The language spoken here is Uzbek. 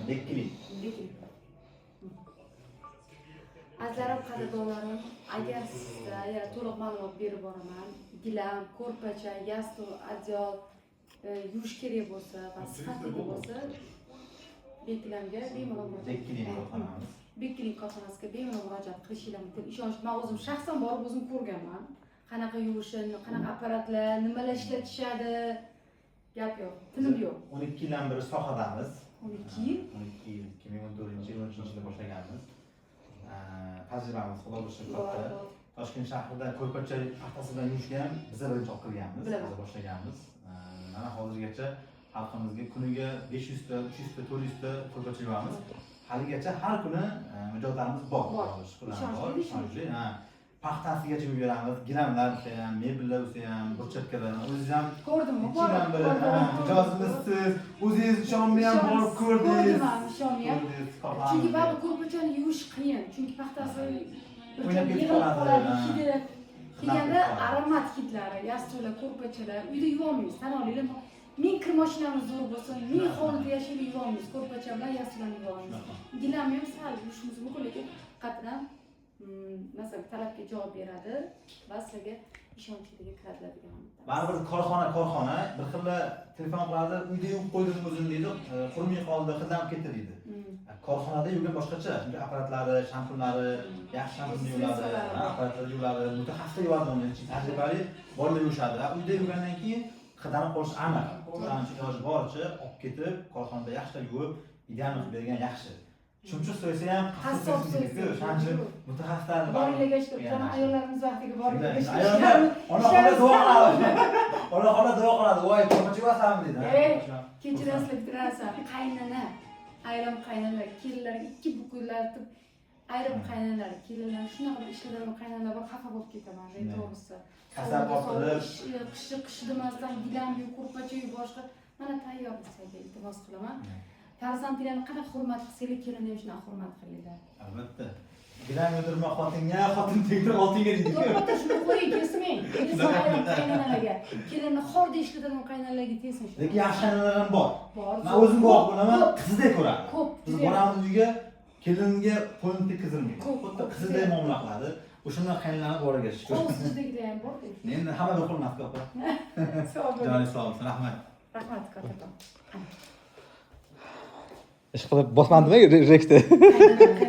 Bekkilik. Azizlarim, qadrdonlarim, agar sizda to'liq ma'lumot berib boraman, gilam, ko'rpacha, yastuk, adyol yuvish kerak bo'lsa va sifatli bo'lsa, Bekkilamga bemalol Bekkilik korxonasiga bemalol murojaat qilishinglar mumkin. Ishonch, men o'zim shaxsan borib o'zim ko'rganman. Qanaqa yuvishini, qanaqa apparatlar, nimalar ishlatishadi, gap yo'q, tinim yo'q. 12 yildan beri sohadamiz. 12 yil? 12 yil, 2014-13-yilda boshlaganmiz. Tajribamiz xudo urishib katta. Toshkent shahrida ko'rpacha paxtasi bilan yuvishga ham biz birinchi olib kirganmiz, biz boshlaganmiz. Mana hozirgacha xalqimizga kuniga 500 ta, 300 ta, 400 ta ko'rpacha yuvamiz. Haligacha har kuni mijozlarimiz bor. Ishonchli. Paxtasigacha yuvib beramiz. Gilamlar bo'lsa ham, mebellar bo'lsa ham, burchakkalar, o'zingiz ham ko'rdimmi? Mijozimizsiz, o'zingiz ishonmay ham borib ko'rdingiz. Ko'rdim, ishonmayman. Chunki baribir ko'rpachani yuvish qiyin. Chunki paxtasi yig'ilib qoladi, hidi. Kelganda aromat hidlari, yastuklar, ko'rpachalar uyda yuvolmaymiz. Tan olinglar. 1000 kir mashinamiz zo'r bo'lsa, 1000 hovlida yashab yuvolmaymiz. Ko'rpacha bilan yastuklarni yuvolmaymiz. Gilamni ham sal yuvishimiz mumkin, lekin qatran masalan talabga javob beradi va sizga ishonchliga kiritadigan. Baribir korxona bir xilla telefon qiladi, uyda yuvib qo'ydim o'zim deydi, qurmay qoldi, hidlanib ketdi deydi. Korxonada yuvgan boshqacha, chunki apparatlari, shampunlari, yaxshi shampun yuvadi, apparatlari yuvadi, mutaxassis yuvadi, uni tajribali bolalar yuvishadi. Uyda yuvgandan keyin hidlanib qolish aniq. O'shaning uchun iloji boricha olib ketib, korxonada yaxshilab yuvib, ideal bergan yaxshi. Chumchuq so'ysa ham qassob so'ysa, o'shaning mutaxassislar borilaga ishlatib, qani ayollarimiz vaqtiga borilaga ayollar ona xola duo qiladi. Ona xola duo qiladi, voy ko'rpacha yuvasanmi dedi. Kechirasizlar, bitirasiz. Qaynana, ayrim qaynonalar, kelinlarga ikki bukillatib, ayrim qaynonalar, kelinlar shunaqa qilib ishlatadigan qaynonalar bor, xafa bo'lib ketaman, to'g'risi. Kasal bo'lib, qishimasdan gilam yuvib, ko'rpacha yuvib boshqa mana tayyor sizga iltimos qilaman. Farzandlarni qanaqa hurmat qilsangiz, kelinni ham shunaqa hurmat qilinglar. Albatta. Gilam yurma xotinga, xotin tegdir oltinga deydi. To'g'ri, shuni qo'ying, kesmang. Ayrim qaynonalarga, kelinni xorda ishlatadigan qaynonalarga tegsin. Lekin yaxshi qaynonalar ham bor. Men o'zim guvoh bo'laman, qizidek ko'raman. Biz boramiz uyga, kelinga qo'yni tekkizilmaydi. Xuddi qizidek muomala qiladi. O'shandan qaynonalar bor ekan. Sizdagilar ham bor-ku. Endi hamma bir hurmat qilib. Sog' bo'ling. Joningiz sog' bo'lsin, rahmat. Rahmat kattakon. Ishqilib bosmadimi rekni?